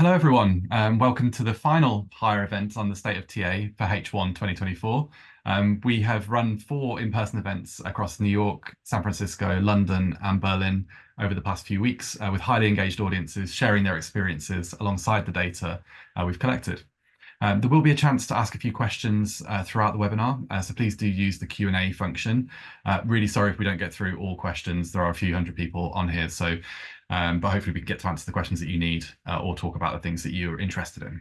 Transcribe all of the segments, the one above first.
Hello, everyone. Welcome to the final hire event on the State of TA for H1 2024. We have run 4 in-person events across New York, San Francisco, London, and Berlin over the past few weeks with highly engaged audiences sharing their experiences alongside the data we've collected. There will be a chance to ask a few questions throughout the webinar, so please do use the Q&A function. Really sorry if we don't get through all questions. There are a few hundred people on here, so but hopefully we can get to answer the questions that you need or talk about the things that you're interested in.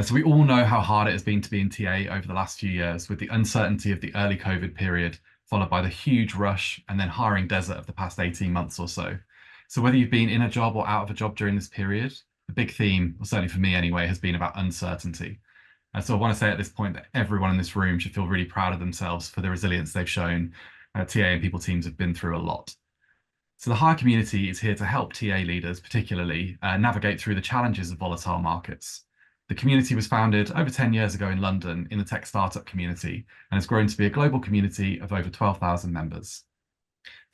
So we all know how hard it has been to be in TA over the last few years with the uncertainty of the early COVID period, followed by the huge rush and then hiring desert of the past 18 months or so. So whether you've been in a job or out of a job during this period, the big theme, or certainly for me anyway, has been about uncertainty. So I want to say at this point that everyone in this room should feel really proud of themselves for the resilience they've shown. TA and people teams have been through a lot. So the hire community is here to help TA leaders, particularly, navigate through the challenges of volatile markets. The community was founded over 10 years ago in London in the tech startup community and has grown to be a global community of over 12,000 members.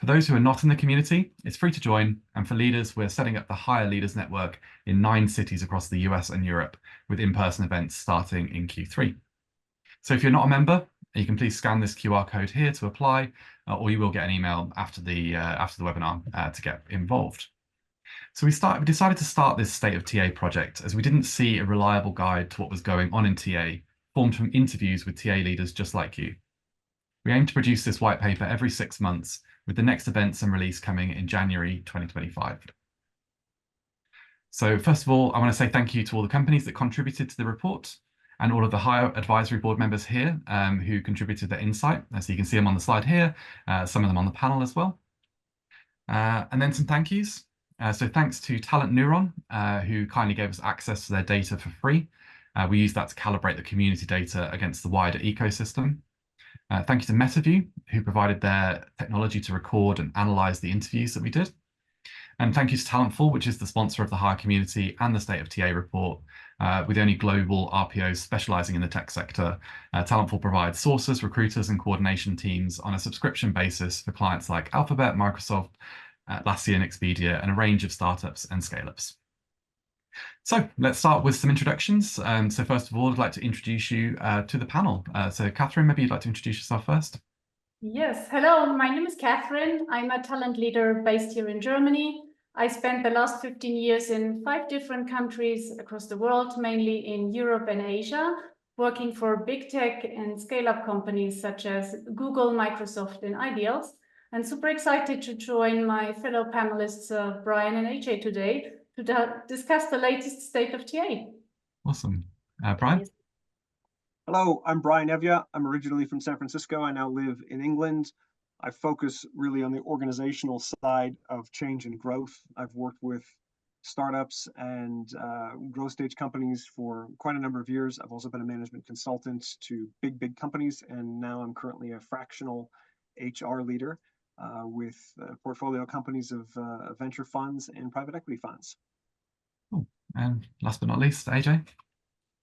For those who are not in the community, it's free to join, and for leaders, we're setting up the Hire Leaders Network in 9 cities across the US and Europe, with in-person events starting in Q3. So if you're not a member, you can please scan this QR code here to apply, or you will get an email after the webinar to get involved. So we decided to start this State of TA project as we didn't see a reliable guide to what was going on in TA, formed from interviews with TA leaders just like you. We aim to produce this white paper every 6 months, with the next events and release coming in January 2025. So first of all, I want to say thank you to all the companies that contributed to the report and all of the Hire Advisory Board members here who contributed their insight. So you can see them on the slide here, some of them on the panel as well. And then some thank yous. So thanks to Talent Neuron, who kindly gave us access to their data for free. We use that to calibrate the community data against the wider ecosystem. Thank you to MetaView, who provided their technology to record and analyze the interviews that we did. And thank you to Talentful, which is the sponsor of the Hire community and the State of TA report. With the only global RPOs specializing in the tech sector, Talentful provides sources, recruiters, and coordination teams on a subscription basis for clients like Alphabet, Microsoft, Atlassian, Expedia, and a range of startups and scale-ups. So let's start with some introductions. So first of all, I'd like to introduce you to the panel. So Catherine, maybe you'd like to introduce yourself first. Yes, hello, my name is Catherine. I'm a talent leader based here in Germany. I spent the last 15 years in 5 different countries across the world, mainly in Europe and Asia, working for big tech and scale-up companies such as Google, Microsoft, and Ideals. And super excited to join my fellow panelists, Brian and AJ, today to discuss the latest state of TA. Awesome. Brian? Yes. Hello, I'm Brian Evia. I'm originally from San Francisco. I now live in England. I focus really on the organizational side of change and growth. I've worked with startups and growth stage companies for quite a number of years. I've also been a management consultant to big companies, and now I'm currently a fractional HR leader with portfolio companies of venture funds and private equity funds. Cool. And last but not least, AJ.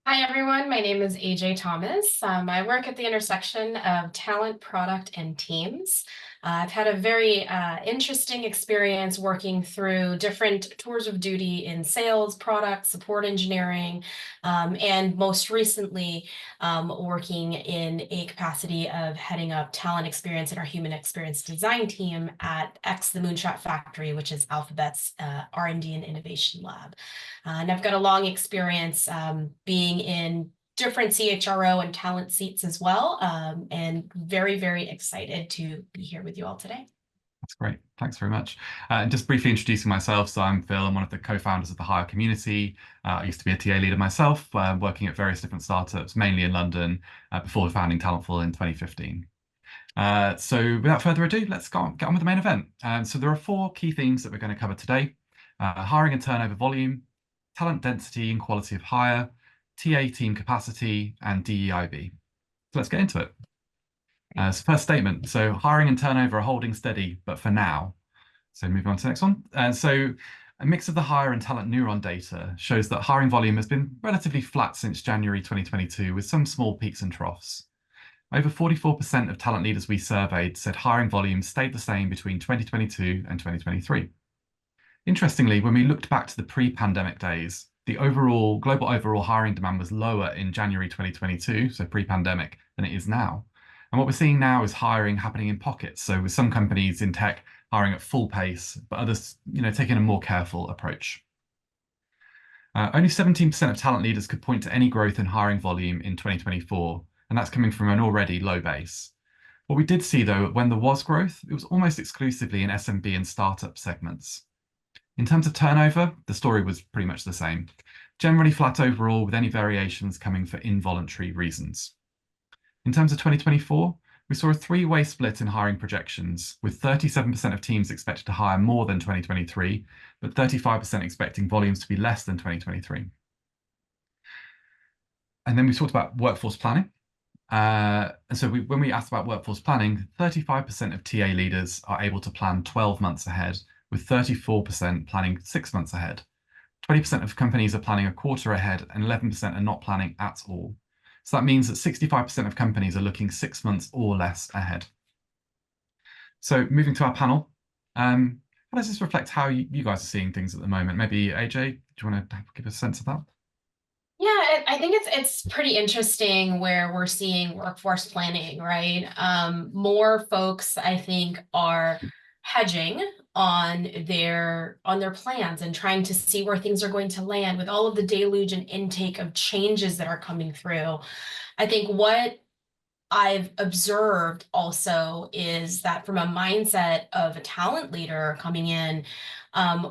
Hi, everyone. My name is AJ Thomas. I work at the intersection of talent, product, and teams. I've had a very interesting experience working through different tours of duty in sales, product, support engineering, and most recently working in a capacity of heading up talent experience in our human experience design team at the Moonshot Factory, which is Alphabet's R&D and innovation lab. And I've got a long experience being in different CHRO and talent seats as well, and very, very excited to be here with you all today. That's great. Thanks very much. And just briefly introducing myself. So I'm Phil. I'm one of the co-founders of the Hire community. I used to be a TA leader myself, working at various different startups, mainly in London, before founding Talentful in 2015. So without further ado, let's get on with the main event. So there are 4 key themes that we're going to cover today: hiring and turnover volume, talent density and quality of hire, TA team capacity, and DEIB. So let's get into it. So first statement. So hiring and turnover are holding steady, but for now. So moving on to the next one. So a mix of the Hire and Talent Neuron data shows that hiring volume has been relatively flat since January 2022, with some small peaks and troughs. Over 44% of talent leaders we surveyed said hiring volume stayed the same between 2022 and 2023. Interestingly, when we looked back to the pre-pandemic days, the global overall hiring demand was lower in January 2022, so pre-pandemic, than it is now. And what we're seeing now is hiring happening in pockets. So with some companies in tech hiring at full pace, but others, taking a more careful approach. Only 17% of talent leaders could point to any growth in hiring volume in 2024, and that's coming from an already low base. What we did see, though, when there was growth, it was almost exclusively in SMB and startup segments. In terms of turnover, the story was pretty much the same. Generally flat overall, with any variations coming for involuntary reasons. In terms of 2024, we saw a three-way split in hiring projections, with 37% of teams expected to hire more than 2023, but 35% expecting volumes to be less than 2023. And then we talked about workforce planning. And so when we asked about workforce planning, 35% of TA leaders are able to plan 12 months ahead, with 34% planning 6 months ahead. 20% of companies are planning a quarter ahead, and 11% are not planning at all. So that means that 65% of companies are looking 6 months or less ahead. So moving to our panel, how does this reflect how you guys are seeing things at the moment? Maybe AJ, do you want to give a sense of that? Yeah, I think it's pretty interesting where we're seeing workforce planning, right? More folks, I think, are hedging on their plans and trying to see where things are going to land with all of the deluge and intake of changes that are coming through. I think what I've observed also is that from a mindset of a talent leader coming in,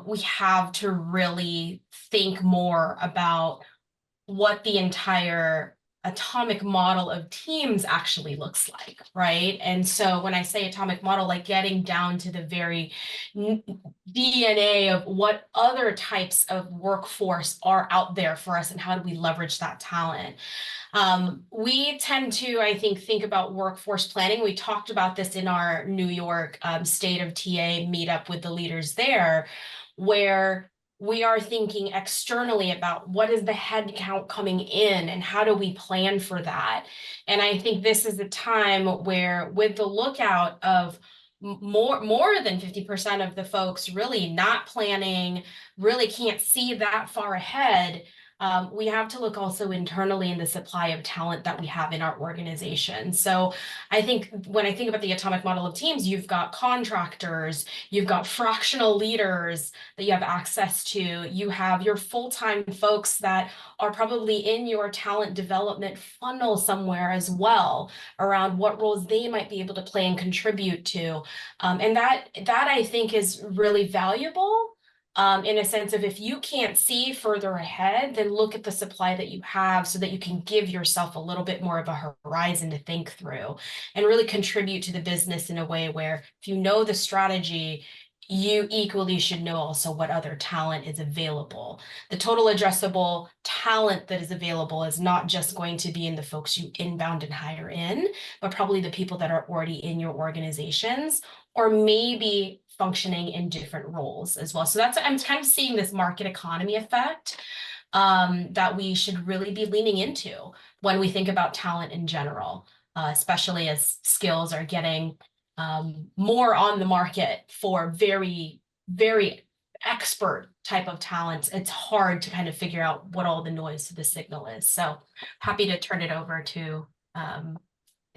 we have to really think more about what the entire atomic model of teams actually looks like, right? And so when I say atomic model, like getting down to the very DNA of what other types of workforce are out there for us and how do we leverage that talent. We tend to, I think about workforce planning. We talked about this in our New York State of TA meetup with the leaders there, where we are thinking externally about what is the head count coming in and how do we plan for that. And I think this is a time where, with the lookout of more than 50% of the folks really not planning, really can't see that far ahead, we have to look also internally in the supply of talent that we have in our organization. So I think when I think about the atomic model of teams, you've got contractors, you've got fractional leaders that you have access to, you have your full-time folks that are probably in your talent development funnel somewhere as well, around what roles they might be able to play and contribute to. And that I think is really valuable. In a sense of, if you can't see further ahead, then look at the supply that you have so that you can give yourself a little bit more of a horizon to think through and really contribute to the business in a way where if you know the strategy, you equally should know also what other talent is available. The total addressable talent that is available is not just going to be in the folks you inbound and hire in, but probably the people that are already in your organizations, or maybe functioning in different roles as well. So I'm kind of seeing this market economy effect that we should really be leaning into when we think about talent in general, especially as skills are getting more on the market for very, very expert type of talent. It's hard to kind of figure out what all the noise to the signal is. So happy to turn it over to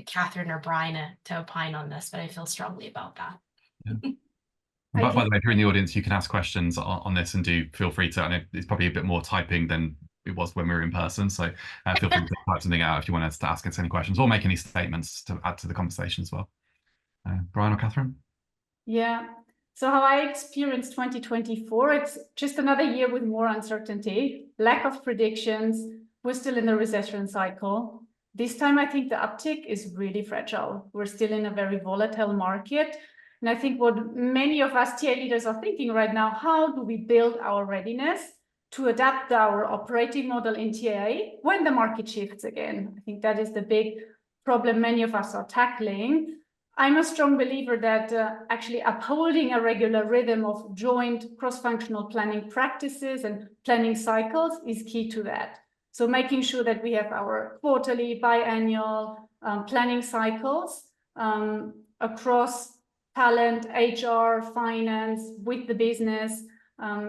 Catherine or Brian to opine on this, but I feel strongly about that. Yeah. By the way, if you're in the audience, you can ask questions on this, and do feel free to. And it's probably a bit more typing than it was when we were in person. So feel free to type something out if you want us to ask us any questions or make any statements to add to the conversation as well. Brian or Catherine? Yeah. So how I experienced 2024, it's just another year with more uncertainty, lack of predictions. We're still in a recession cycle. This time, I think the uptick is really fragile. We're still in a very volatile market. And I think what many of us TA leaders are thinking right now, how do we build our readiness to adapt our operating model in TA when the market shifts again? I think that is the big problem many of us are tackling. I'm a strong believer that actually upholding a regular rhythm of joint cross-functional planning practices and planning cycles is key to that. So making sure that we have our quarterly, biannual planning cycles across talent, HR, finance, with the business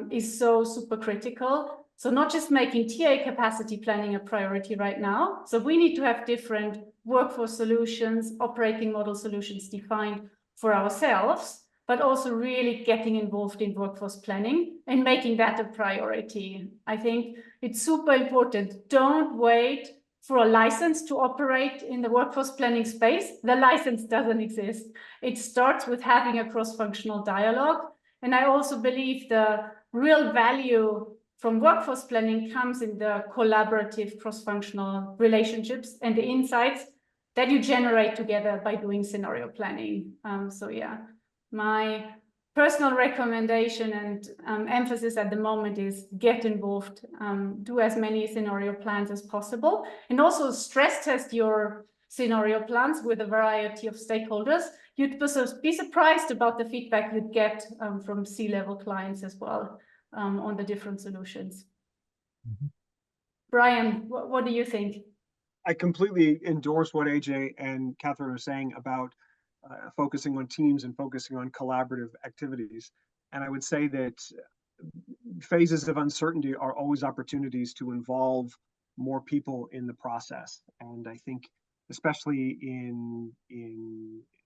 is so super critical. So not just making TA capacity planning a priority right now. So we need to have different workforce solutions, operating model solutions defined for ourselves, but also really getting involved in workforce planning and making that a priority. I think it's super important. Don't wait for a license to operate in the workforce planning space. The license doesn't exist. It starts with having a cross-functional dialogue. And I also believe the real value from workforce planning comes in the collaborative cross-functional relationships and the insights that you generate together by doing scenario planning. So yeah, my personal recommendation and emphasis at the moment is get involved, do as many scenario plans as possible, and also stress test your scenario plans with a variety of stakeholders. You'd be surprised about the feedback you'd get from C-level clients as well on the different solutions. Mm-hmm. Brian, what do you think? I completely endorse what AJ and Catherine are saying about focusing on teams and focusing on collaborative activities. And I would say that phases of uncertainty are always opportunities to involve more people in the process. And I think, especially in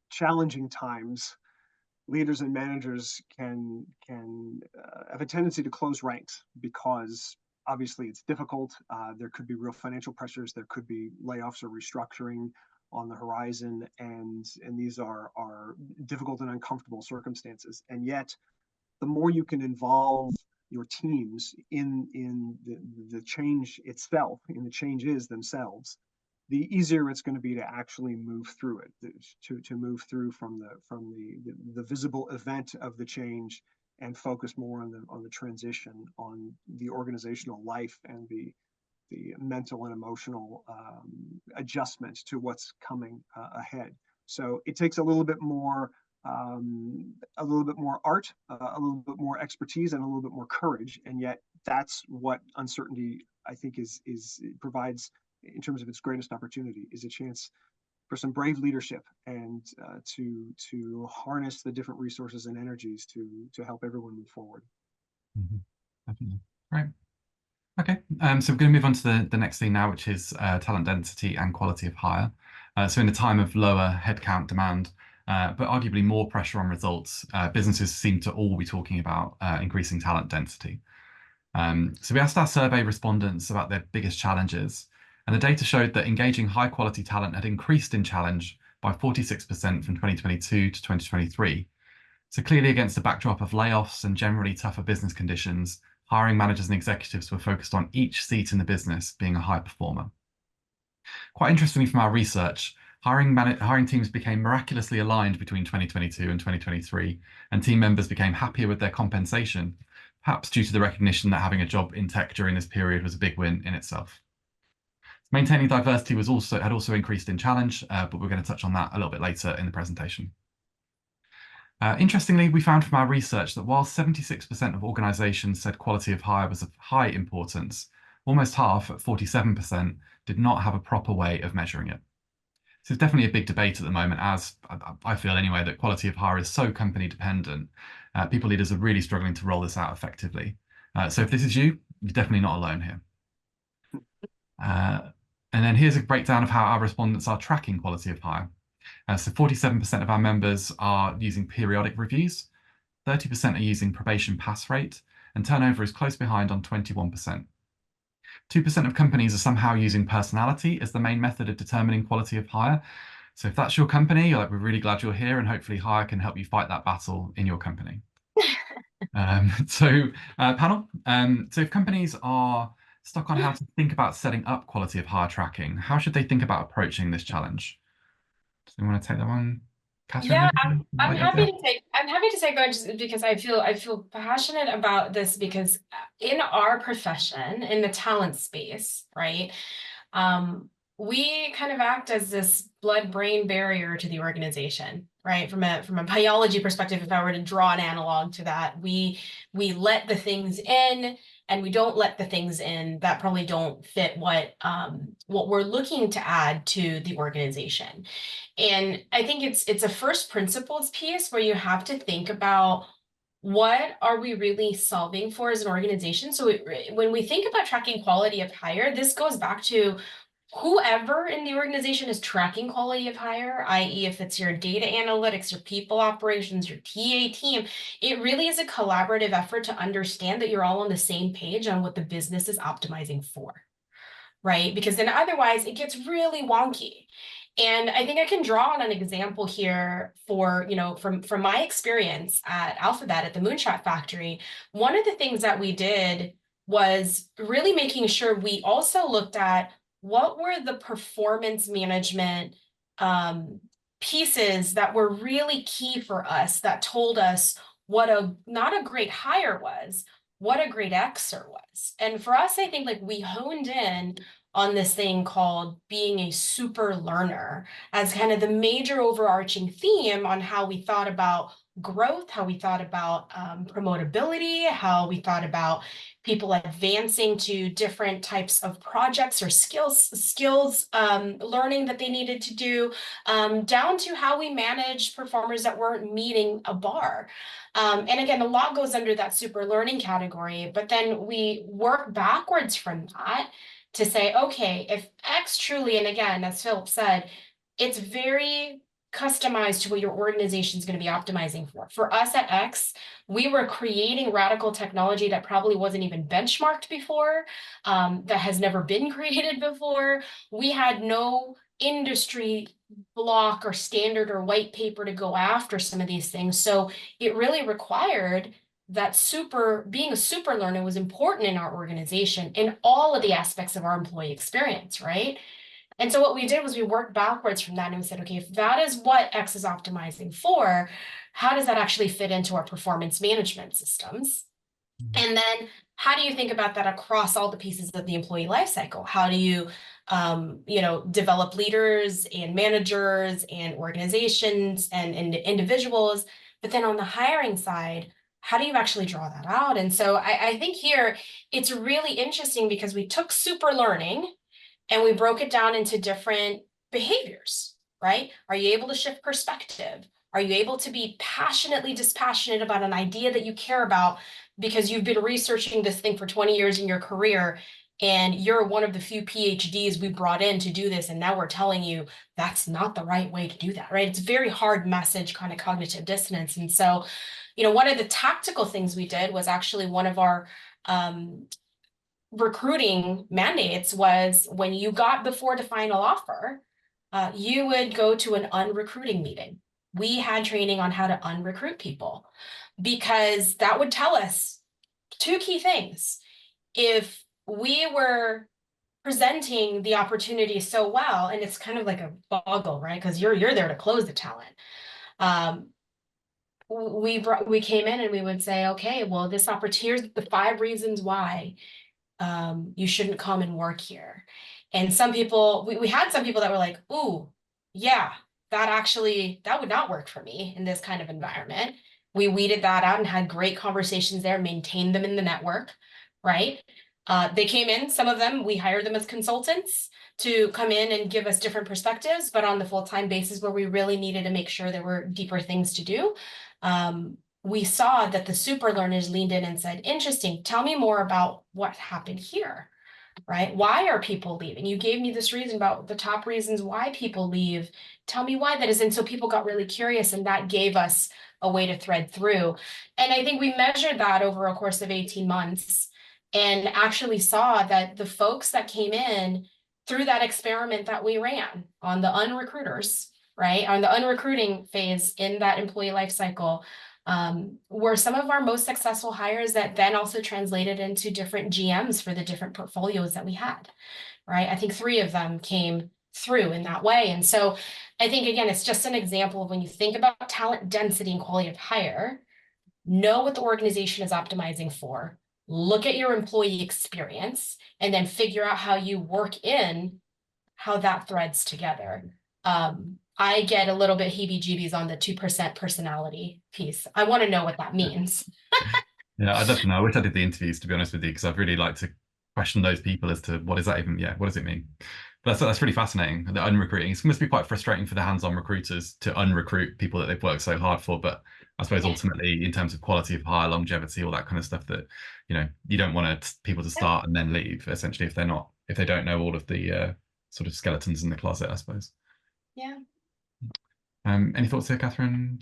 challenging times, leaders and managers can have a tendency to close ranks because obviously it's difficult. There could be real financial pressures. There could be layoffs or restructuring on the horizon, and these are difficult and uncomfortable circumstances. And yet, the more you can involve your teams in the change itself, in the changes themselves, the easier it's going to be to actually move through it, to move through from the visible event of the change and focus more on the transition, on the organizational life and the mental and emotional adjustment to what's coming ahead. So it takes a little bit more art, a little bit more expertise, and a little bit more courage. And yet, that's what uncertainty, I think, provides in terms of its greatest opportunity, is a chance for some brave leadership and to harness the different resources and energies to help everyone move forward. Mm-hmm. Definitely. Right. Okay, so we're going to move on to the next thing now, which is talent density and quality of hire. So in a time of lower headcount demand, but arguably more pressure on results, businesses seem to all be talking about increasing talent density. So we asked our survey respondents about their biggest challenges, and the data showed that engaging high quality talent had increased in challenge by 46% from 2022 to 2023. So clearly against the backdrop of layoffs and generally tougher business conditions, hiring managers and executives were focused on each seat in the business being a high performer. Quite interestingly from our research, hiring teams became miraculously aligned between 2022 and 2023, and team members became happier with their compensation, perhaps due to the recognition that having a job in tech during this period was a big win in itself. Maintaining diversity had also increased in challenge, but we're going to touch on that a little bit later in the presentation. Interestingly, we found from our research that while 76% of organizations said quality of hire was of high importance, almost half, at 47%, did not have a proper way of measuring it. So it's definitely a big debate at the moment, as I feel anyway, that quality of hire is so company dependent. People leaders are really struggling to roll this out effectively. So if this is you, you're definitely not alone here. And then here's a breakdown of how our respondents are tracking quality of hire. So 47% of our members are using periodic reviews, 30% are using probation pass rate, and turnover is close behind on 21%. 2% of companies are somehow using personality as the main method of determining quality of hire. So if that's your company, we're really glad you're here, and hopefully hire can help you fight that battle in your company. Panel, so if companies are stuck on how to think about setting up quality of hire tracking, how should they think about approaching this challenge? Do you want to take that one, Catherine? Yeah, I'm happy to take on, just because I feel passionate about this, because in our profession, in the talent space, right, we kind of act as this blood-brain barrier to the organization, right? From a biology perspective, if I were to draw an analog to that, we let the things in, and we don't let the things in that probably don't fit what we're looking to add to the organization. And I think it's a first principles piece where you have to think about what are we really solving for as an organization? So when we think about tracking quality of hire, this goes back to whoever in the organization is tracking quality of hire, i.e. if it's your data analytics, your people operations, your TA team, it really is a collaborative effort to understand that you're all on the same page on what the business is optimizing for, right? Because then otherwise it gets really wonky. And I think I can draw on an example here for, from my experience at Alphabet at the Moonshot Factory. One of the things that we did was really making sure we also looked at what were the performance management pieces that were really key for us that told us what not a great hire was, what a great Xer was. And for us, I think like we honed in on this thing called being a super learner as kind of the major overarching theme on how we thought about growth, how we thought about promotability, how we thought about people advancing to different types of projects or skills learning that they needed to do, down to how we manage performers that weren't meeting a bar. And again, a lot goes under that super learning category, but then we work backwards from that to say, okay, if X truly, and again, as Philip said, it's very customized to what your organization is going to be optimizing for. For us at X, we were creating radical technology that probably wasn't even benchmarked before, that has never been created before. We had no industry block or standard or white paper to go after some of these things. So it really required that being a super learner was important in our organization in all of the aspects of our employee experience, right? And so what we did was we worked backwards from that and we said, okay, if that is what X is optimizing for, how does that actually fit into our performance management systems? And then how do you think about that across all the pieces of the employee lifecycle? How do you, develop leaders and managers and organizations and individuals? But then on the hiring side, how do you actually draw that out? And so I think here it's really interesting because we took super learning and we broke it down into different behaviors, right? Are you able to shift perspective? Are you able to be passionately dispassionate about an idea that you care about because you've been researching this thing for 20 years in your career and you're one of the few PhDs we brought in to do this, and now we're telling you that's not the right way to do that, right? It's a very hard message, kind of cognitive dissonance. And so, one of the tactical things we did was actually one of our recruiting mandates was when you got before the final offer, you would go to an unrecruiting meeting. We had training on how to unrecruit people because that would tell us two key things. If we were presenting the opportunity so well, and it's kind of like a boggle, right? Because you're there to close the talent. We came in and we would say, okay, well, this opportunity, here's the 5 reasons why you shouldn't come and work here. And some people, we had some people that were like, ooh, yeah, that would not work for me in this kind of environment. We weeded that out and had great conversations there, maintained them in the network, right? They came in, some of them, we hired them as consultants to come in and give us different perspectives, but on the full-time basis where we really needed to make sure there were deeper things to do. We saw that the super learners leaned in and said, interesting, tell me more about what happened here, right? Why are people leaving? You gave me this reason about the top reasons why people leave. Tell me why that is. And so people got really curious and that gave us a way to thread through. And I think we measured that over a course of 18 months and actually saw that the folks that came in through that experiment that we ran on the unrecruiters, right, on the unrecruiting phase in that employee life cycle, were some of our most successful hires that then also translated into different GMs for the different portfolios that we had, right? I think 3 of them came through in that way. And so I think, again, it's just an example of when you think about talent density and quality of hire, know what the organization is optimizing for, look at your employee experience, and then figure out how you work in how that threads together. I get a little bit heebie-jeebies on the 2% personality piece. I want to know what that means. Yeah, I definitely know. I wish I did the interviews, to be honest with you, because I'd really like to question those people as to what is that even, what does it mean? But that's really fascinating, the unrecruiting. It must be quite frustrating for the hands-on recruiters to unrecruit people that they've worked so hard for. But I suppose ultimately, in terms of quality of hire, longevity, all that kind of stuff, that you don't want people to start and then leave, essentially, if they don't know all of the sort of skeletons in the closet, I suppose. Yeah. Any thoughts here, Catherine?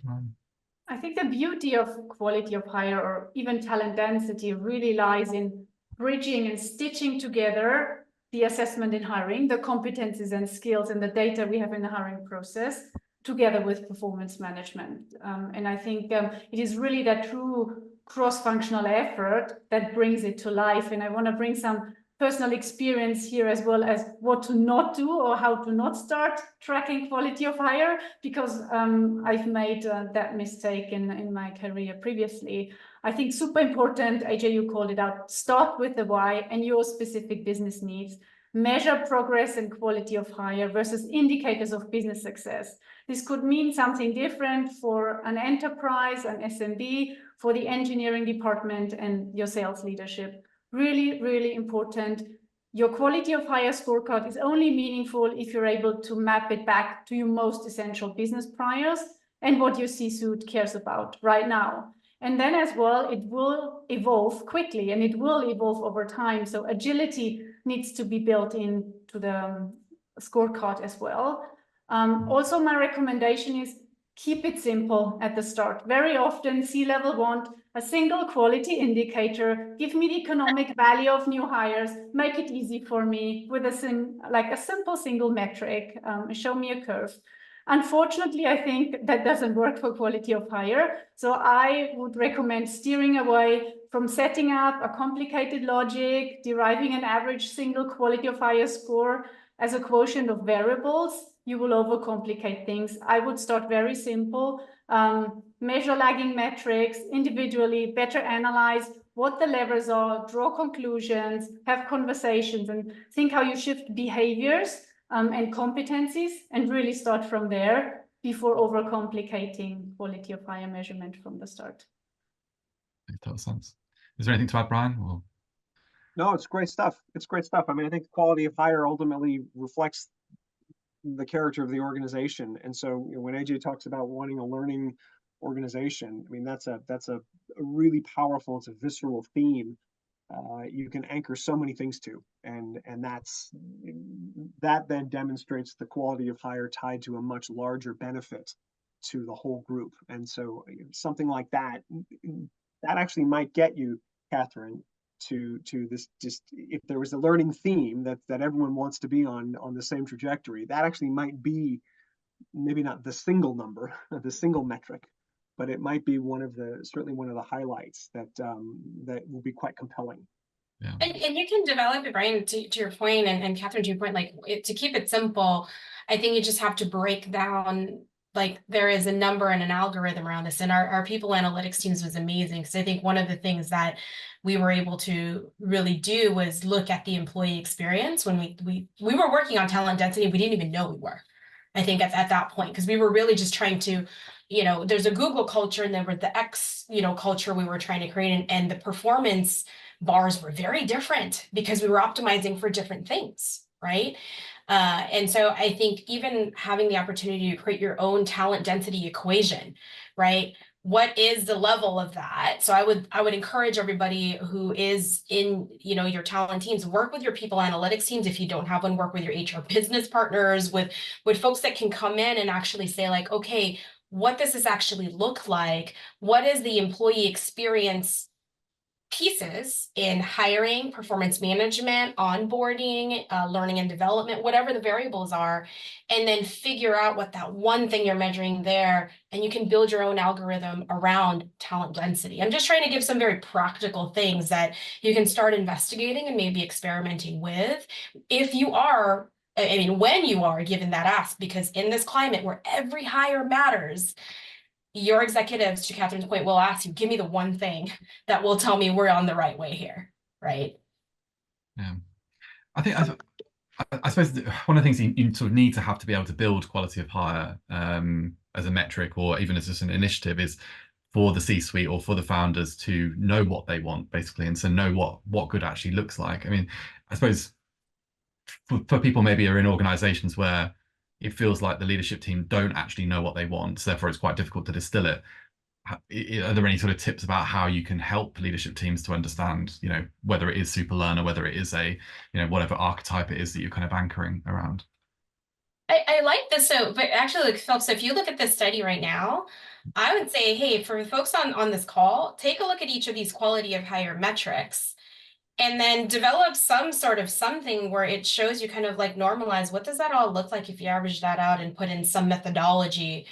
I think the beauty of quality of hire or even talent density really lies in bridging and stitching together the assessment in hiring, the competencies and skills and the data we have in the hiring process, together with performance management. And I think it is really that true cross-functional effort that brings it to life. And I want to bring some personal experience here, as well as what to not do or how to not start tracking quality of hire, because I've made that mistake in my career previously. I think super important, AJ, you called it out, start with the why and your specific business needs. Measure progress and quality of hire versus indicators of business success. This could mean something different for an enterprise, an SMB, for the engineering department and your sales leadership. Really, really important. Your quality of hire scorecard is only meaningful if you're able to map it back to your most essential business priors and what your C-suite cares about right now. And then as well, it will evolve quickly and it will evolve over time. So agility needs to be built into the scorecard as well. Also, my recommendation is keep it simple at the start. Very often, C-level want a single quality indicator, give me the economic value of new hires, make it easy for me with a simple single metric, show me a curve. Unfortunately, I think that doesn't work for quality of hire. So I would recommend steering away from setting up a complicated logic, deriving an average single quality of hire score as a quotient of variables. You will overcomplicate things. I would start very simple, measure lagging metrics individually, better analyze what the levers are, draw conclusions, have conversations, and think how you shift behaviors and competencies, and really start from there before overcomplicating quality of hire measurement from the start. Makes total sense. Is there anything to add, Brian? Or... No, it's great stuff. It's great stuff. I mean, I think the quality of hire ultimately reflects the character of the organization. And so when AJ talks about wanting a learning organization, I mean, that's a really powerful, it's a visceral theme. You can anchor so many things to, and that then demonstrates the quality of hire tied to a much larger benefit to the whole group. And so something like that actually might get you, Catherine, to this, just if there was a learning theme that everyone wants to be on the same trajectory, that actually might be maybe not the single number, the single metric, but it might be certainly one of the highlights that will be quite compelling. Yeah. And you can develop it, Brian, to your point, and Catherine, to your point, to keep it simple, I think you just have to break down, there is a number and an algorithm around this. And our people analytics teams was amazing, because I think one of the things that we were able to really do was look at the employee experience. When we were working on talent density, we didn't even know we were, I think, at that point, because we were really just trying to, there's a Google culture and there were the X, culture we were trying to create, and the performance bars were very different because we were optimizing for different things, right? And so I think even having the opportunity to create your own talent density equation, right? What is the level of that? So I would encourage everybody who is in, your talent teams, work with your people analytics teams. If you don't have one, work with your HR business partners, with folks that can come in and actually say, okay, what does this actually look like? What is the employee experience pieces in hiring, performance management, onboarding, learning and development, whatever the variables are, and then figure out what that one thing you're measuring there, and you can build your own algorithm around talent density. I'm just trying to give some very practical things that you can start investigating and maybe experimenting with if you are, when you are given that ask, because in this climate where every hire matters, your executives, to Catherine's point, will ask you, give me the one thing that will tell me we're on the right way here, right? Yeah, I suppose one of the things you sort of need to have to be able to build quality of hire as a metric, or even as just an initiative, is for the C-suite or for the founders to know what they want, basically, and so know what good actually looks like. I mean, I suppose for people maybe are in organizations where it feels like the leadership team don't actually know what they want, so therefore it's quite difficult to distill it. Are there any sort of tips about how you can help leadership teams to understand, whether it is super learner, whether it is a, whatever archetype it is that you're kind of anchoring around? I like this. So, but actually, like, folks, if you look at this study right now, I would say, hey, for folks on this call, take a look at each of these quality of hire metrics and then develop some sort of something where it shows you kind of like normalize what does that all look like if you average that out and put in some methodology,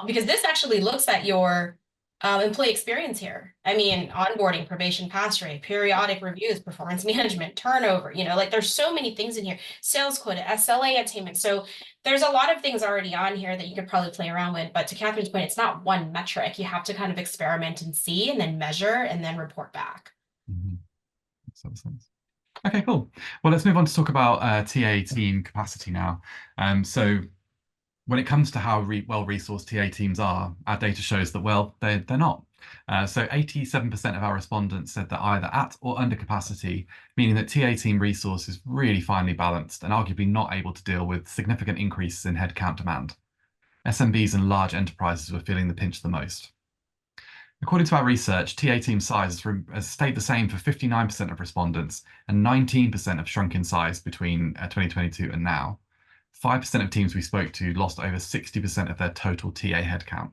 because this actually looks at your employee experience here. I mean, onboarding, probation, pass rate, periodic reviews, performance management, turnover, like there's so many things in here, sales quota, SLA attainment. So there's a lot of things already on here that you could probably play around with. But to Catherine's point, it's not one metric. You have to kind of experiment and see and then measure and then report back. Mm-hmm. Makes sense. Okay, cool. Well, let's move on to talk about TA team capacity now. So when it comes to how well-resourced TA teams are, our data shows that, well, they're not. So 87% of our respondents said that either at or under capacity, meaning that TA team resource is really finely balanced and arguably not able to deal with significant increases in headcount demand. SMBs and large enterprises were feeling the pinch the most. According to our research, TA team size has stayed the same for 59% of respondents, and 19% have shrunk in size between 2022 and now. 5% of teams we spoke to lost over 60% of their total TA headcount.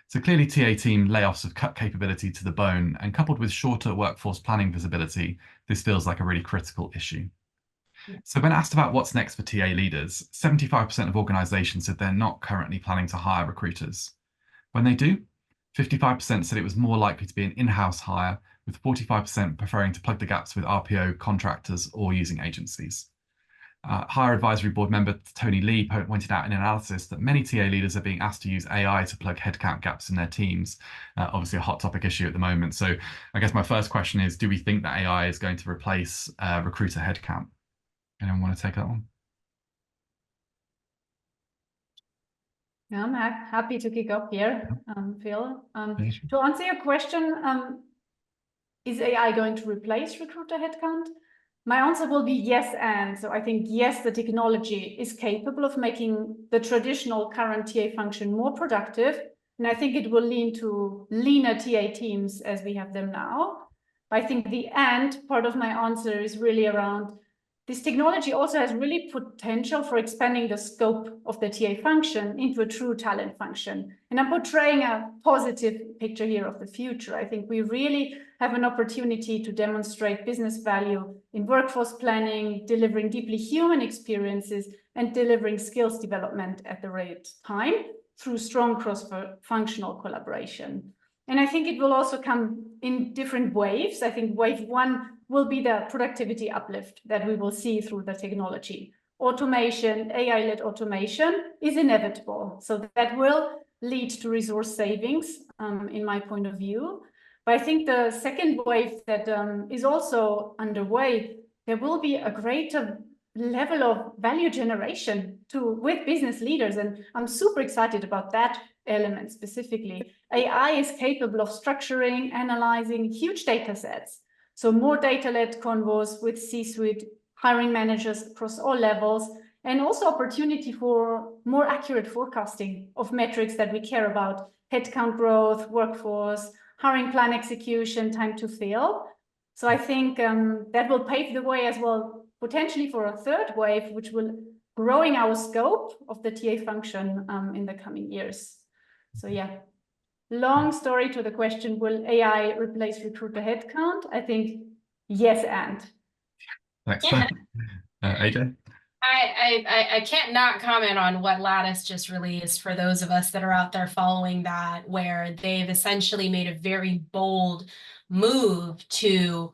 So clearly TA team layoffs have cut capability to the bone, and coupled with shorter workforce planning visibility, this feels like a really critical issue. So when asked about what's next for TA leaders, 75% of organizations said they're not currently planning to hire recruiters. When they do, 55% said it was more likely to be an in-house hire, with 45% preferring to plug the gaps with RPO contractors or using agencies. Hire Advisory Board member Tony Lee pointed out in an analysis that many TA leaders are being asked to use AI to plug headcount gaps in their teams. Obviously a hot topic issue at the moment. So I guess my first question is, do we think that AI is going to replace recruiter headcount? Anyone want to take that one? Yeah, I'm happy to kick off here, Phil. To answer your question, is AI going to replace recruiter headcount? My answer will be yes, and so I think yes, the technology is capable of making the traditional current TA function more productive, and I think it will lead to leaner TA teams as we have them now. But I think the and part of my answer is really around this technology also has really potential for expanding the scope of the TA function into a true talent function. And I'm portraying a positive picture here of the future. I think we really have an opportunity to demonstrate business value in workforce planning, delivering deeply human experiences, and delivering skills development at the right time through strong cross-functional collaboration. And I think it will also come in different waves. I think wave one will be the productivity uplift that we will see through the technology. Automation, AI-led automation is inevitable. So that will lead to resource savings, in my point of view. But I think the second wave that is also underway, there will be a greater level of value generation with business leaders. And I'm super excited about that element specifically. AI is capable of structuring, analyzing huge data sets. So more data-led convos with C-suite hiring managers across all levels, and also opportunity for more accurate forecasting of metrics that we care about: headcount growth, workforce, hiring plan execution, time to fill. So I think that will pave the way as well, potentially for a third wave, which will growing our scope of the TA function in the coming years. So yeah, long story to the question, will AI replace recruiter headcount? I think yes, and. Thanks. AJ? I can't not comment on what Lattice just released for those of us that are out there following that, where they've essentially made a very bold move to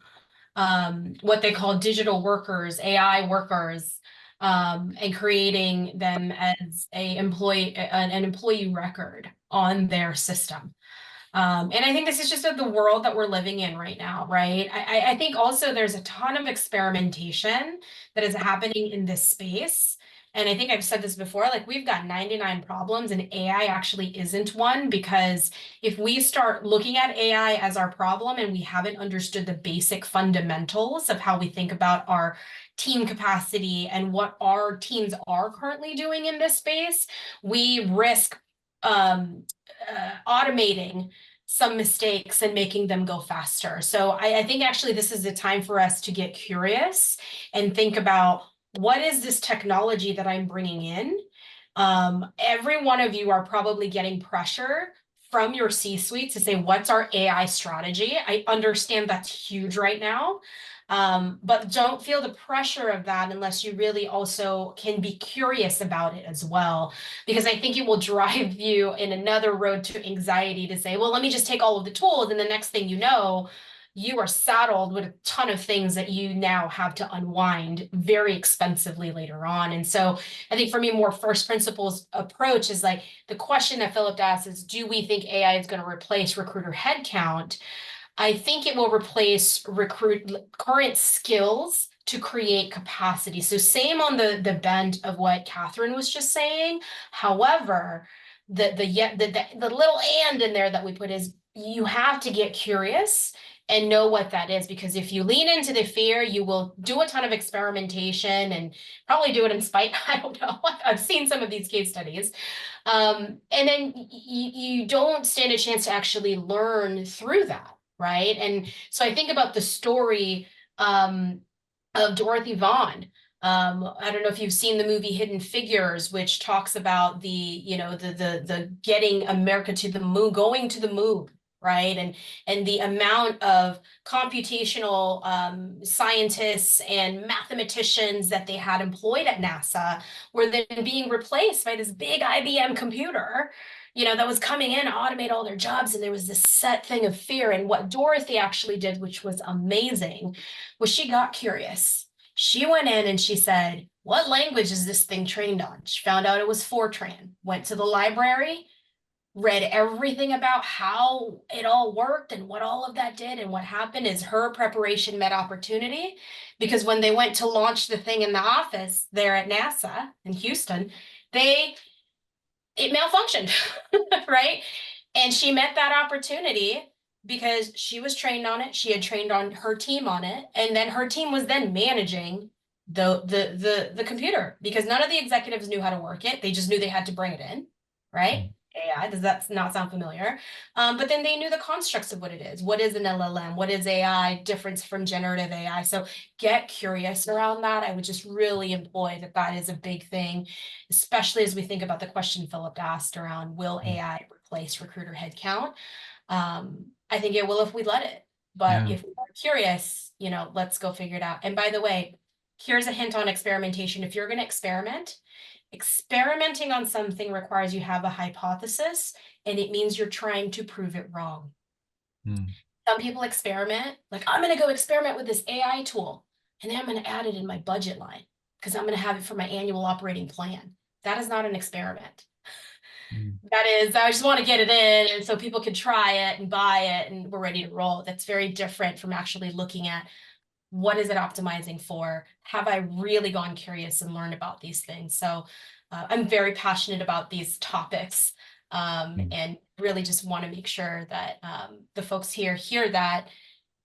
what they call digital workers, AI workers, and creating them as an employee record on their system. And I think this is just the world that we're living in right now, right? I think also there's a ton of experimentation that is happening in this space. And I think I've said this before, like we've got 99 problems and AI actually isn't one, because if we start looking at AI as our problem and we haven't understood the basic fundamentals of how we think about our team capacity and what our teams are currently doing in this space, we risk automating some mistakes and making them go faster. So I think actually this is the time for us to get curious and think about, what is this technology that I'm bringing in? Every one of you are probably getting pressure from your C-suite to say, what's our AI strategy? I understand that's huge right now. But don't feel the pressure of that unless you really also can be curious about it as well, because I think it will drive you in another road to anxiety to say, well, let me just take all of the tools, and the next thing you know, you are saddled with a ton of things that you now have to unwind very expensively later on. And so I think for me, more first principles approach is like the question that Philip asked is, do we think AI is going to replace recruiter headcount? I think it will replace current skills to create capacity. So same on the bend of what Catherine was just saying. However, the little and in there that we put is, you have to get curious and know what that is, because if you lean into the fear, you will do a ton of experimentation and probably do it in spite. I don't know. I've seen some of these case studies. And then you don't stand a chance to actually learn through that. Right. And so I think about the story of Dorothy Vaughan. I don't know if you've seen the movie Hidden Figures, which talks about the getting America to the moon, going to the moon, right? And the amount of computational scientists and mathematicians that they had employed at NASA were then being replaced by this big IBM computer, that was coming in to automate all their jobs. And there was this set thing of fear. And what Dorothy actually did, which was amazing, was she got curious. She went in and she said, what language is this thing trained on? She found out it was Fortran, went to the library, read everything about how it all worked and what all of that did. And what happened is her preparation met opportunity, because when they went to launch the thing in the office there at NASA in Houston, it malfunctioned, right? And she met that opportunity because she was trained on it. She had trained on her team on it. And then her team was then managing the computer, because none of the executives knew how to work it. They just knew they had to bring it in, right? AI, does that not sound familiar? But then they knew the constructs of what it is. What is an LLM? What is AI? Difference from generative AI. So get curious around that. I would just really employ that is a big thing, especially as we think about the question Philip asked around, will AI replace recruiter headcount? I think it will if we let it. But if we're curious, let's go figure it out. And by the way, here's a hint on experimentation. If you're going to experiment, experimenting on something requires you have a hypothesis, and it means you're trying to prove it wrong. Some people experiment, like, I'm going to go experiment with this AI tool, and then I'm going to add it in my budget line because I'm going to have it for my annual operating plan. That is not an experiment. That is, I just want to get it in, and so people can try it and buy it, and we're ready to roll. That's very different from actually looking at, what is it optimizing for? Have I really gone curious and learned about these things? So I'm very passionate about these topics, and really just want to make sure that the folks here hear that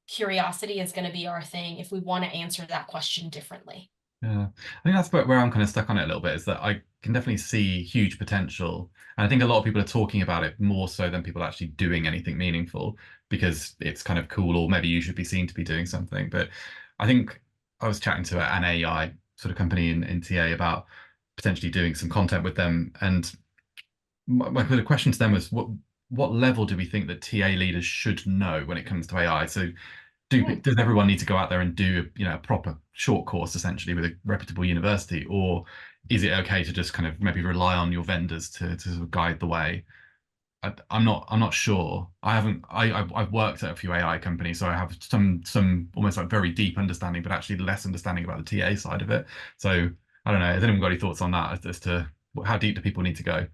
curiosity is going to be our thing if we want to answer that question differently. Yeah, I think that's where I'm kind of stuck on it a little bit, is that I can definitely see huge potential. And I think a lot of people are talking about it more so than people actually doing anything meaningful, because it's kind of cool, or maybe you should be seen to be doing something. But I think I was chatting to an AI sort of company in TA about potentially doing some content with them. And my question to them was, what level do we think that TA leaders should know when it comes to AI? So does everyone need to go out there and do a proper short course essentially with a reputable university, or is it okay to just kind of maybe rely on your vendors to sort of guide the way? I'm not sure. I've worked at a few AI companies, so I have some almost like very deep understanding, but actually less understanding about the TA side of it. So I don't know. Has anyone got any thoughts on that as to how deep do people need to go?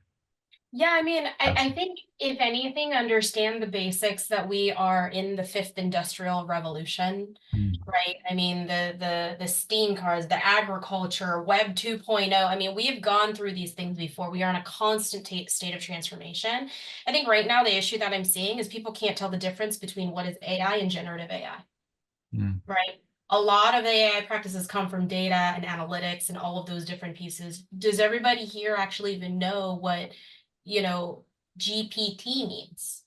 Yeah, I mean, I think if anything, understand the basics that we are in the fifth industrial revolution, right? I mean, the steam cars, the agriculture, Web 2.0. I mean, we have gone through these things before. We are in a constant state of transformation. I think right now the issue that I'm seeing is people can't tell the difference between what is AI and generative AI, right? A lot of the AI practices come from data and analytics and all of those different pieces. Does everybody here actually even know what, GPT means,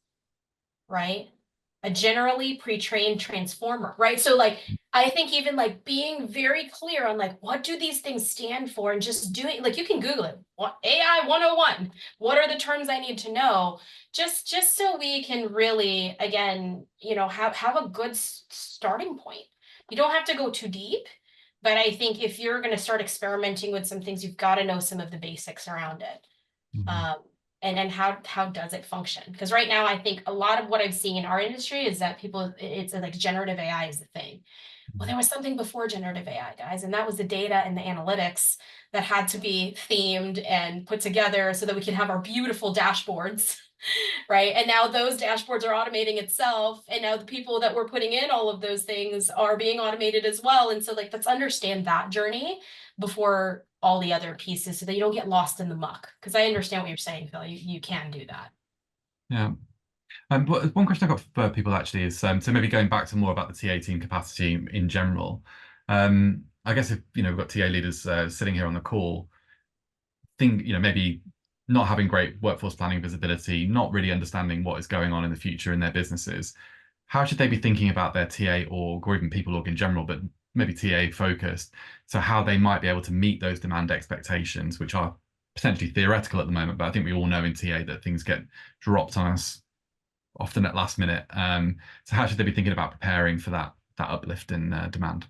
right? A generally pre-trained transformer, right? So like, I think even like being very clear on like, what do these things stand for, and just doing, like, you can Google it, what AI 101, what are the terms I need to know, just so we can really, again, have a good starting point. You don't have to go too deep, but I think if you're going to start experimenting with some things, you've got to know some of the basics around it. And then how does it function? Because right now, I think a lot of what I'm seeing in our industry is that it's like generative AI is the thing. Well, there was something before generative AI, guys, and that was the data and the analytics that had to be themed and put together so that we could have our beautiful dashboards, right? And now those dashboards are automating itself, and now the people that were putting in all of those things are being automated as well. And so, like, let's understand that journey before all the other pieces so that you don't get lost in the muck. Because I understand what you're saying, Phil. You can do that. Yeah. One question I've got for people actually is, so maybe going back to more about the TA team capacity in general. I guess if, we've got TA leaders sitting here on the call, maybe not having great workforce planning visibility, not really understanding what is going on in the future in their businesses, how should they be thinking about their TA org, or even people org in general, but maybe TA focused, so how they might be able to meet those demand expectations, which are potentially theoretical at the moment, but I think we all know in TA that things get dropped on us often at last minute. So how should they be thinking about preparing for that uplift in demand?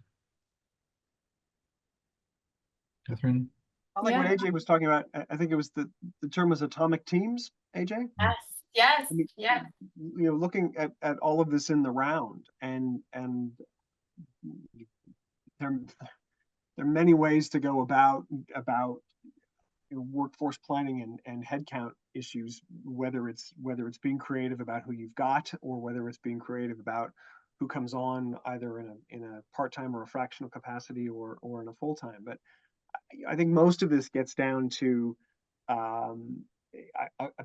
Catherine? I like what AJ was talking about. I think it was the term was atomic teams, AJ? Yes. I mean, Yeah. Looking at all of this in the round, and there are many ways to go about workforce planning and headcount issues, whether it's being creative about who you've got, or whether it's being creative about who comes on either in a part-time or a fractional capacity, or in a full-time. But I think most of this gets down to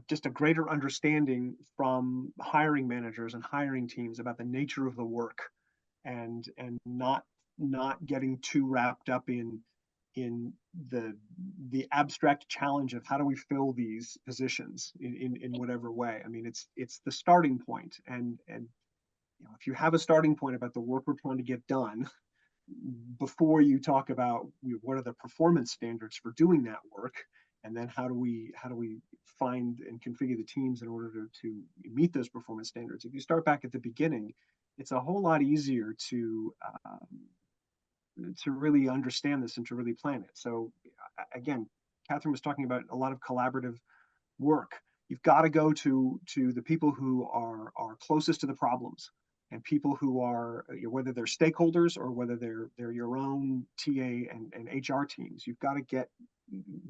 just a greater understanding from hiring managers and hiring teams about the nature of the work, and not getting too wrapped up in the abstract challenge of how do we fill these positions in whatever way. I mean, it's the starting point, and if you have a starting point about the work we're trying to get done, before you talk about what are the performance standards for doing that work, and then how do we find and configure the teams in order to meet those performance standards. If you start back at the beginning, it's a whole lot easier to really understand this and to really plan it. So again, Catherine was talking about a lot of collaborative work. You've got to go to the people who are closest to the problems, and people who are, whether they're stakeholders or whether they're your own TA and HR teams. You've got to get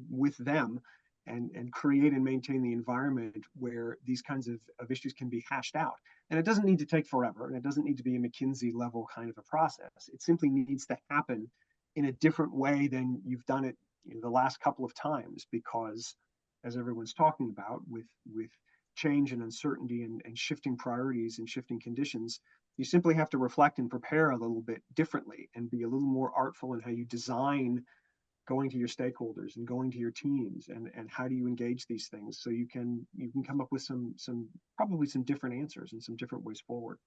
with them and create and maintain the environment where these kinds of issues can be hashed out. And it doesn't need to take forever, and it doesn't need to be a McKinsey level kind of a process. It simply needs to happen in a different way than you've done it the last couple of times, because as everyone's talking about, with change and uncertainty and shifting priorities and shifting conditions, you simply have to reflect and prepare a little bit differently, and be a little more artful in how you design going to your stakeholders and going to your teams, and how do you engage these things, so you can come up with some probably some different answers and some different ways forward.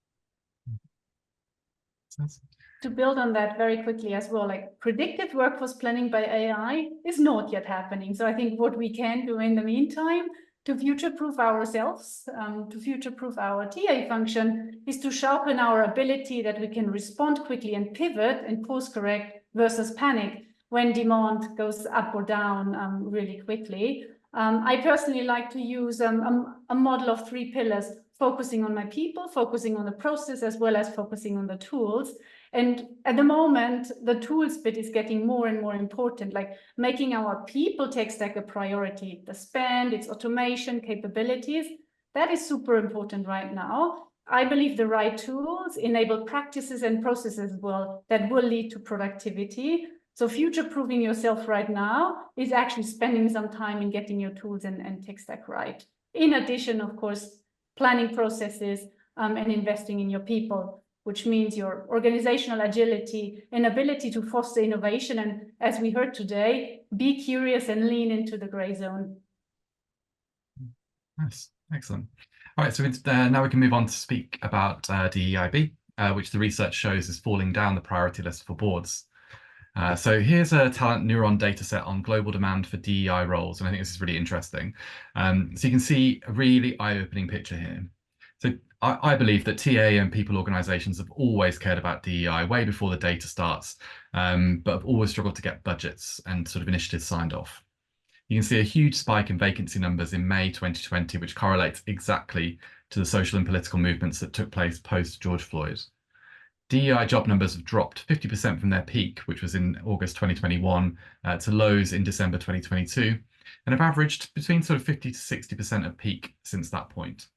To build on that very quickly as well, like predictive workforce planning by AI is not yet happening. So I think what we can do in the meantime to future-proof ourselves, to future-proof our TA function, is to sharpen our ability that we can respond quickly and pivot and course correct versus panic when demand goes up or down really quickly. I personally like to use a model of 3 pillars, focusing on my people, focusing on the process, as well as focusing on the tools. And at the moment, the tools bit is getting more and more important, like making our people tech stack a priority, the spend, its automation capabilities. That is super important right now. I believe the right tools enable practices and processes that will lead to productivity. So future-proofing yourself right now is actually spending some time in getting your tools and tech stack right. In addition, of course, planning processes and investing in your people, which means your organizational agility and ability to foster innovation. And as we heard today, be curious and lean into the gray zone. Nice, excellent. All right, so now we can move on to speak about DEIB, which the research shows is falling down the priority list for boards. So here's a talent neuron data set on global demand for DEI roles, and I think this is really interesting. So you can see a really eye-opening picture here. So I believe that TA and people organizations have always cared about DEI way before the data starts, but have always struggled to get budgets and sort of initiatives signed off. You can see a huge spike in vacancy numbers in May 2020, which correlates exactly to the social and political movements that took place post George Floyd. DEI job numbers have dropped 50% from their peak, which was in August 2021, to lows in December 2022, and have averaged between sort of 50 to 60% of peak since that point.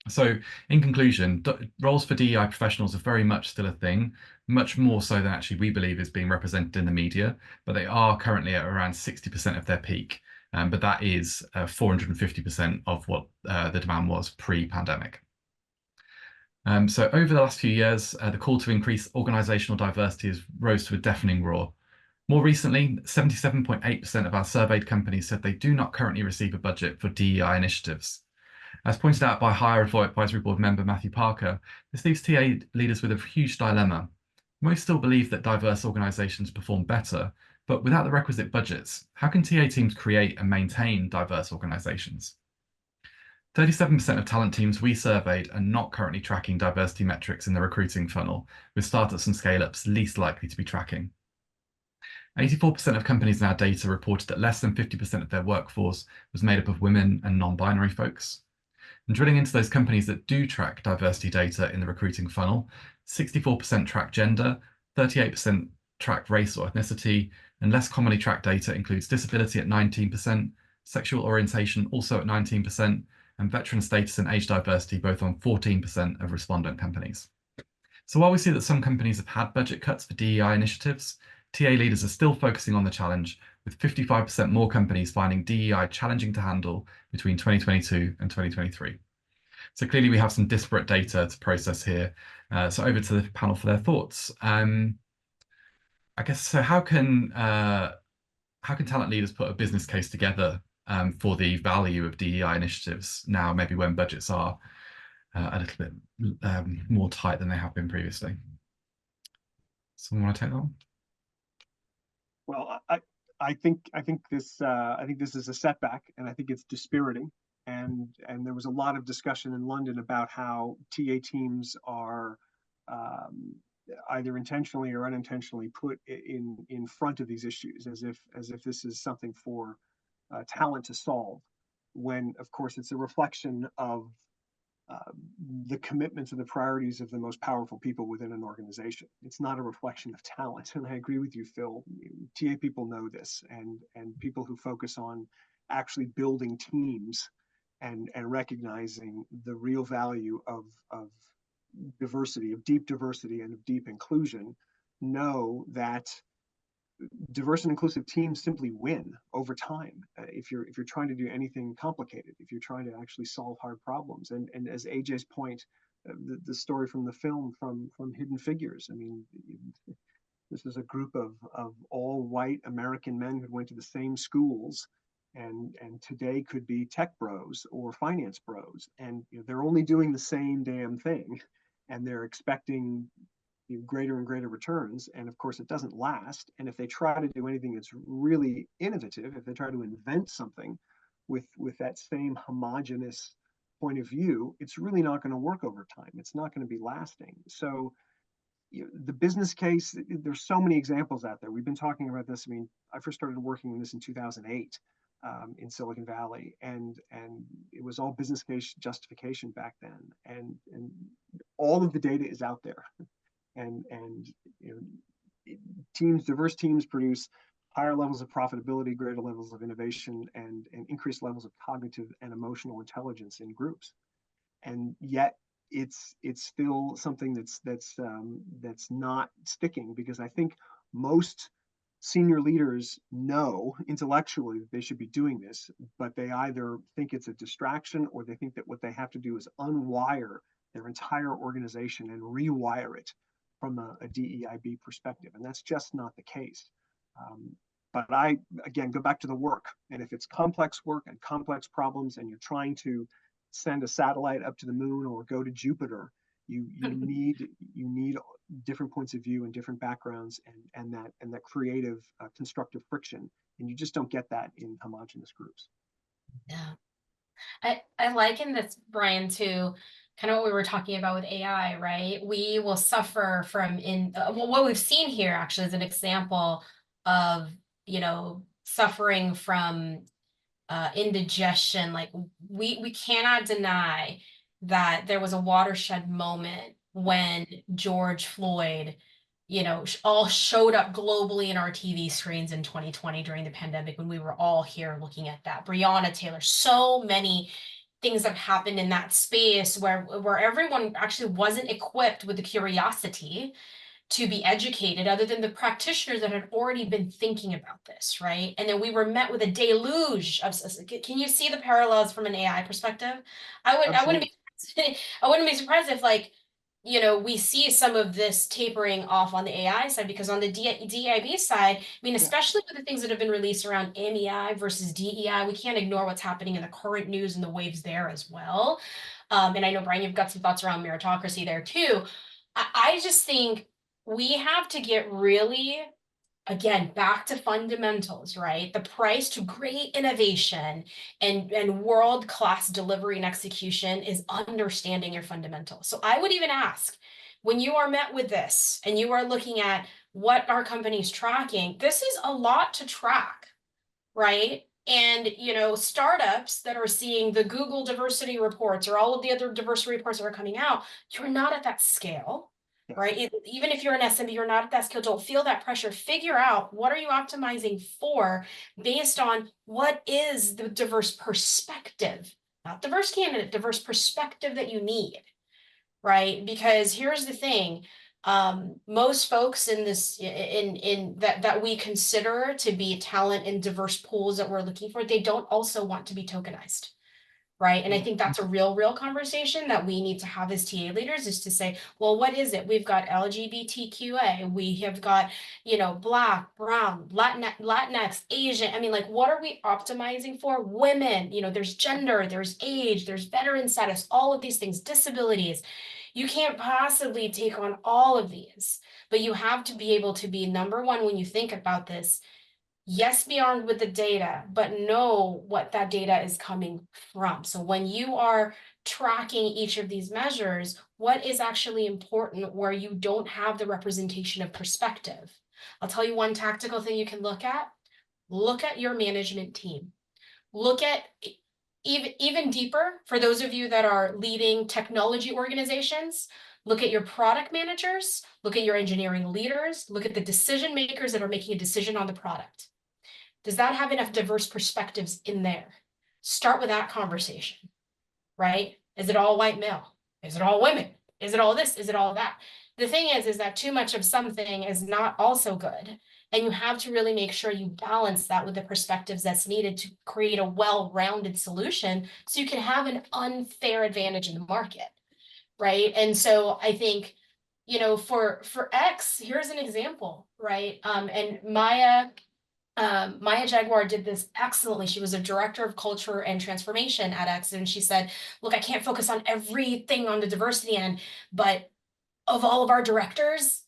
So in conclusion, roles for DEI professionals are very much still a thing, much more so than actually we believe is being represented in the media, but they are currently at around 60% of their peak. But that is 450% of what the demand was pre-pandemic. So over the last few years, the call to increase organisational diversity has rose to a deafening roar. More recently, 77.8% of our surveyed companies said they do not currently receive a budget for DEI initiatives. As pointed out by Higher Advisory Board member Matthew Parker, this leaves TA leaders with a huge dilemma. Most still believe that diverse organisations perform better, but without the requisite budgets, how can TA teams create and maintain diverse organisations? 37% of talent teams we surveyed are not currently tracking diversity metrics in the recruiting funnel, with startups and scale-ups least likely to be tracking. 84% of companies in our data reported that less than 50% of their workforce was made up of women and non-binary folks. And drilling into those companies that do track diversity data in the recruiting funnel, 64% track gender, 38% track race or ethnicity, and less commonly tracked data includes disability at 19%, sexual orientation also at 19%, and veteran status and age diversity both on 14% of respondent companies. So while we see that some companies have had budget cuts for DEI initiatives, TA leaders are still focusing on the challenge, with 55% more companies finding DEI challenging to handle between 2022 and 2023. So clearly we have some disparate data to process here. So over to the panel for their thoughts. I guess, so how can talent leaders put a business case together for the value of DEI initiatives now, maybe when budgets are a little bit more tight than they have been previously? Someone want to take that one? Well, I think this is a setback, and I think it's dispiriting. And there was a lot of discussion in London about how TA teams are either intentionally or unintentionally put in front of these issues, as if this is something for talent to solve, when of course it's a reflection of the commitments and the priorities of the most powerful people within an organization. It's not a reflection of talent. And I agree with you, Phil. TA people know this, and people who focus on actually building teams and recognizing the real value of diversity, of deep diversity and of deep inclusion, know that diverse and inclusive teams simply win over time. If you're trying to do anything complicated, if you're trying to actually solve hard problems, and as AJ's point, the story from the film from Hidden Figures. I mean, this is a group of all white American men who went to the same schools, and today could be tech bros or finance bros, and they're only doing the same damn thing, and they're expecting greater and greater returns. And of course, it doesn't last. And if they try to do anything that's really innovative, if they try to invent something with that same homogenous point of view, it's really not going to work over time. It's not going to be lasting. So the business case, there's so many examples out there. We've been talking about this. I mean, I first started working on this in 2008 in Silicon Valley, and it was all business case justification back then. And all of the data is out there. and you know, diverse teams produce higher levels of profitability, greater levels of innovation, and increased levels of cognitive and emotional intelligence in groups. And yet it's still something that's not sticking, because I think most senior leaders know intellectually that they should be doing this, but they either think it's a distraction, or they think that what they have to do is unwire their entire organization and rewire it from a DEIB perspective. And that's just not the case. But I, again, go back to the work. And if it's complex work and complex problems, and you're trying to send a satellite up to the moon or go to Jupiter, you need different points of view and different backgrounds, and that creative constructive friction, and you just don't get that in homogenous groups. Yeah, I liken this, Brian, to kind of what we were talking about with AI, right? We will suffer from what we've seen here actually is an example of, you know, suffering from indigestion. Like we cannot deny that there was a watershed moment when George Floyd, you know, all showed up globally in our TV screens in 2020 during the pandemic, when we were all here looking at that. Breonna Taylor, so many things have happened in that space where everyone actually wasn't equipped with the curiosity to be educated, other than the practitioners that had already been thinking about this, right? And then we were met with a deluge of, can you see the parallels from an AI perspective? I wouldn't be surprised if, like, you know, we see some of this tapering off on the AI side, because on the DEIB side, I mean, especially with the things that have been released around MEI versus DEI, we can't ignore what's happening in the current news and the waves there as well. And I know, Brian, you've got some thoughts around meritocracy there too. I just think we have to get really, again, back to fundamentals, right? The price to great innovation and world-class delivery and execution is understanding your fundamentals. So I would even ask, when you are met with this and you are looking at what our company's tracking, this is a lot to track, right? And, you know, startups that are seeing the Google diversity reports or all of the other diversity reports that are coming out, you're not at that scale. Yes. Right? Even if you're an SMB, you're not at that scale. Don't feel that pressure. Figure out, what are you optimizing for based on what is the diverse perspective, not diverse candidate, diverse perspective that you need, right? Because here's the thing. Most folks in this in that we consider to be talent in diverse pools that we're looking for, they don't also want to be tokenized. Right. And I think that's a real conversation that we need to have as TA leaders, is to say, well, what is it? We've got LGBTQA, we have got, you know, Black, Brown, Latinx, Asian. I mean, like, what are we optimizing for? Women, you know, there's gender, there's age, there's veteran status, all of these things, disabilities. You can't possibly take on all of these, but you have to be able to be, number one, when you think about this, yes, be armed with the data, but know what that data is coming from. So when you are tracking each of these measures, what is actually important where you don't have the representation of perspective? I'll tell you one tactical thing you can look at. Look at your management team. Look at even deeper, for those of you that are leading technology organizations, look at your product managers, look at your engineering leaders, look at the decision makers that are making a decision on the product. Does that have enough diverse perspectives in there? Start with that conversation, right? Is it all white male? Is it all women? Is it all this? Is it all that? The thing is that too much of something is not also good. And you have to really make sure you balance that with the perspectives that's needed to create a well-rounded solution, so you can have an unfair advantage in the market, right? And so I think, you know, for X, here's an example, right? And Maya Jaguar did this excellently. She was a director of culture and transformation at X, and she said, look, I can't focus on everything on the diversity end, but of all of our directors,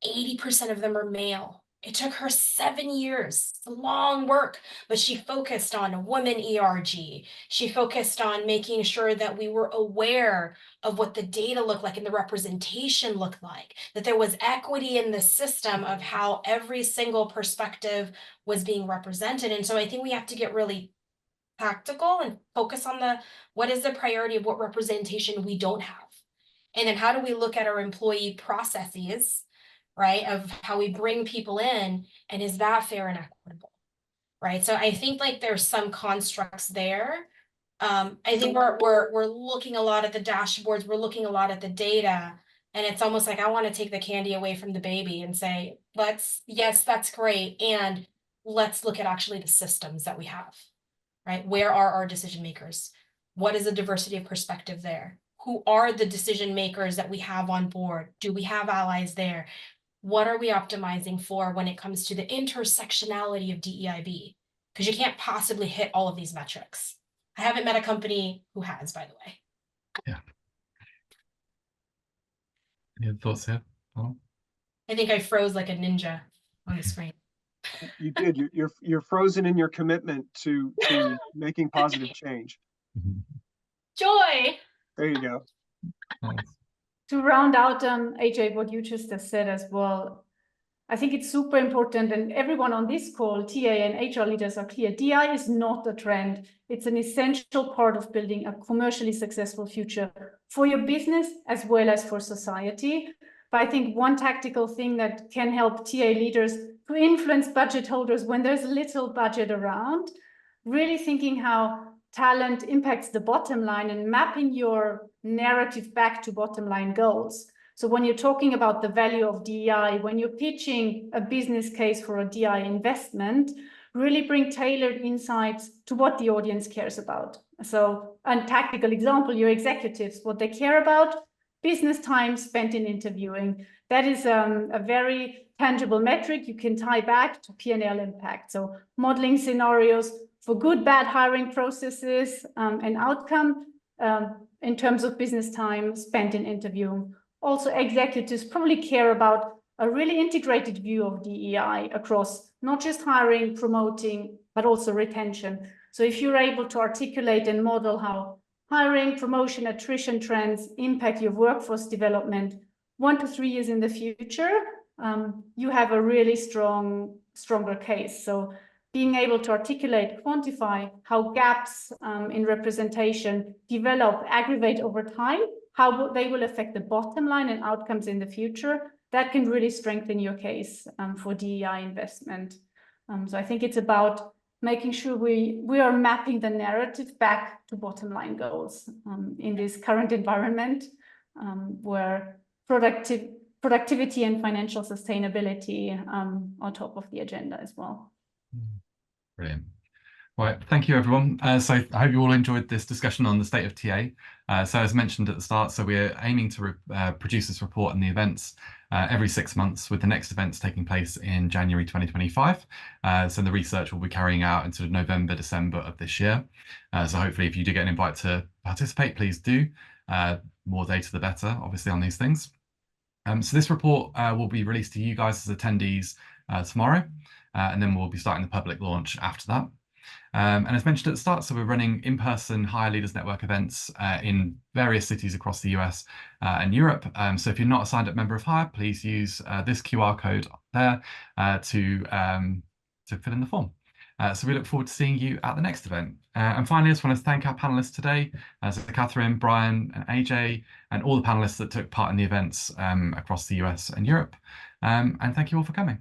80% of them are male. It took her 7 years. It's a long work, but she focused on women ERG. She focused on making sure that we were aware of what the data looked like and the representation looked like, that there was equity in the system of how every single perspective was being represented. And so I think we have to get really tactical and focus on what is the priority of what representation we don't have. And then how do we look at our employee processes, right, of how we bring people in, and is that fair and equitable, right? So I think like there's some constructs there. I think we're looking a lot at the dashboards, we're looking a lot at the data, and it's almost like I want to take the candy away from the baby and say, yes, that's great, and let's look at actually the systems that we have, right? Where are our decision makers? What is the diversity of perspective there? Who are the decision makers that we have on board? Do we have allies there? What are we optimizing for when it comes to the intersectionality of DEIB? Because you can't possibly hit all of these metrics. I haven't met a company who has, by the way. Yeah. Any thoughts here? Oh. I think I froze like a ninja on the screen. You did. You're frozen in your commitment to making positive change. Joy. There you go. Nice. To round out, AJ, what you just said as well, I think it's super important, and everyone on this call, TA and HR leaders, are clear. DI is not a trend. It's an essential part of building a commercially successful future for your business as well as for society. But I think one tactical thing that can help TA leaders to influence budget holders when there's little budget around, really thinking how talent impacts the bottom line and mapping your narrative back to bottom line goals. So when you're talking about the value of DEI, when you're pitching a business case for a DEI investment, really bring tailored insights to what the audience cares about. So a tactical example, your executives, what they care about, business time spent in interviewing. That is a very tangible metric you can tie back to P&L impact. So modeling scenarios for good, bad hiring processes and outcome in terms of business time spent in interviewing. Also, executives probably care about a really integrated view of DEI across not just hiring, promoting, but also retention. So if you're able to articulate and model how hiring, promotion, attrition trends impact your workforce development 1 to 3 years in the future, you have a really stronger case. So being able to articulate, quantify how gaps in representation develop, aggravate over time, how they will affect the bottom line and outcomes in the future, that can really strengthen your case for DEI investment. So I think it's about making sure we are mapping the narrative back to bottom line goals in this current environment where productivity and financial sustainability are top of the agenda as well. Brilliant. Right, thank you everyone. So I hope you all enjoyed this discussion on the state of TA. So as mentioned at the start, so we're aiming to produce this report and the events every 6 months, with the next events taking place in January 2025. So the research will be carrying out in sort of November, December of this year. So hopefully if you do get an invite to participate, please do. More data, the better, obviously, on these things. So this report will be released to you guys as attendees tomorrow, and then we'll be starting the public launch after that. And as mentioned at the start, so we're running in-person Hire Leaders Network events in various cities across the US and Europe. So if you're not a signed up member of Hire, please use this QR code there to fill in the form. So we look forward to seeing you at the next event. And finally, I just want to thank our panelists today, so Catherine, Brian, and AJ, and all the panelists that took part in the events across the US and Europe. And thank you all for coming.